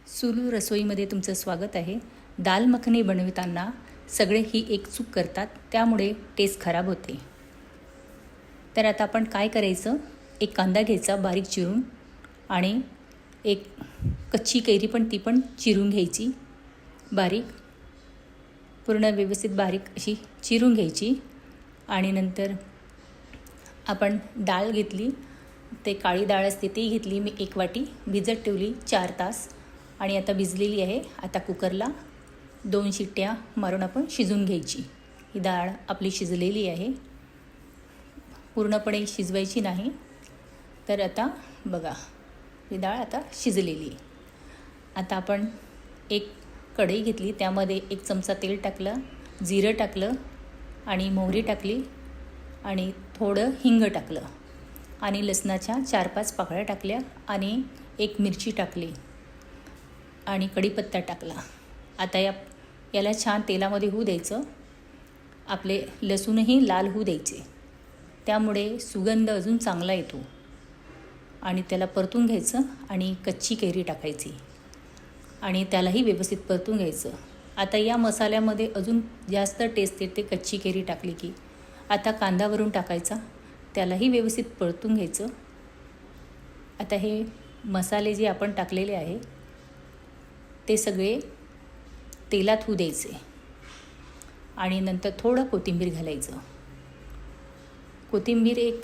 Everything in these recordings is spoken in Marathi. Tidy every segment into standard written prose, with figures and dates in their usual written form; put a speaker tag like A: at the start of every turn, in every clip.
A: सुलू रसोईमध्ये तुमचं स्वागत आहे। दाल मखनी बनविताना सगळे ही एक चूक करतात, त्यामुळे टेस्ट खराब होते। तर आता आपण काय करायचं, एक कांदा घ्यायचा बारीक चिरून आणि एक कच्ची कैरी पण ती पण चिरून घ्यायची बारीक, पूर्ण व्यवस्थित बारीक अशी चिरून घ्यायची। आणि नंतर आपण डाळ घेतली, ते काळी डाळ असते ती घेतली मी 1 वाटी, भिजत ठेवली 4 तास आणि आता भिजलेली आहे। आता कुकरला 2 शिट्ट्या मारून आपण शिजवून घ्यायची। ही डाळ आपली शिजलेली आहे, पूर्णपणे शिजवायची नाही। तर आता बघा, ही डाळ आता शिजलेली आहे। आता आपण एक कढई घेतली, त्यामध्ये 1 चमचा तेल टाकलं, जिरं टाकलं आणि मोहरी टाकली आणि थोडं हिंग टाकलं आणि लसणाच्या 4-5 पाकळ्या टाकल्या आणि 1 मिरची टाकली आणि कढीपत्ता टाकला। आता याला छान तेलामध्ये होऊ द्यायचं। आपले लसूणही लाल होऊ द्यायचे, त्यामुळे सुगंध अजून चांगला येतो। आणि त्याला परतून घ्यायचं आणि कच्ची कैरी टाकायची आणि त्यालाही व्यवस्थित परतून घ्यायचं। आता या मसाल्यामध्ये अजून जास्त टेस्ट येते कच्ची कैरी टाकली की। आता कांदा वरून टाकायचा, त्यालाही व्यवस्थित परतून घ्यायचं। आता हे मसाले जे आपण टाकलेले आहे ते सगळे तेलात होऊ द्यायचे आणि नंतर थोडं कोथिंबीर घालायचं। कोथिंबीर एक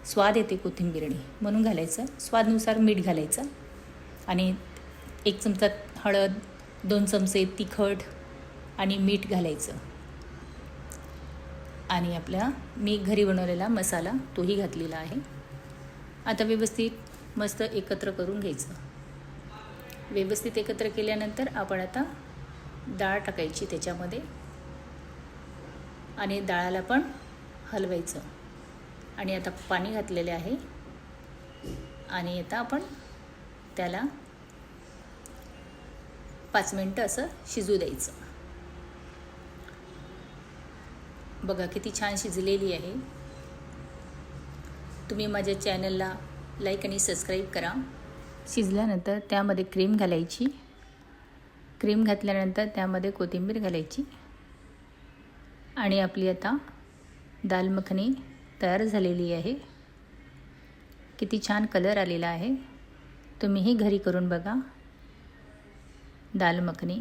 A: स्वाद येते कोथिंबीरने, म्हणून घालायचं। स्वादानुसार मीठ घालायचं आणि 1 चमचा हळद, 2 चमचे तिखट आणि मीठ घालायचं आणि आपला मी घरी बनवलेला मसाला तोही घातलेला आहे। आता व्यवस्थित मस्त एकत्र करून घ्यायचं। व्यवस्थित एकत्र केल्यानंतर आपण आता डाळ टाकायची त्याच्यामध्ये आणि डाळाला पण हलवायचं आणि आता पाणी घातलेले आहे आणि आता आपण त्याला 5 मिनिटं असं शिजू द्यायचं। बघा किती छान शिजलेली आहे। तुम्ही माझ्या चॅनलला लाईक आणि सबस्क्राईब करा। शिजल्यानंतर त्यामध्ये क्रीम घालायची, क्रीम घातल्यानंतर त्यामध्ये कोथिंबीर घालायची आणि आपली आता दाल मखनी तयार झालेली आहे। किती छान कलर आलेला आहे। तुम्हीही घरी करून बघा दाल मखनी।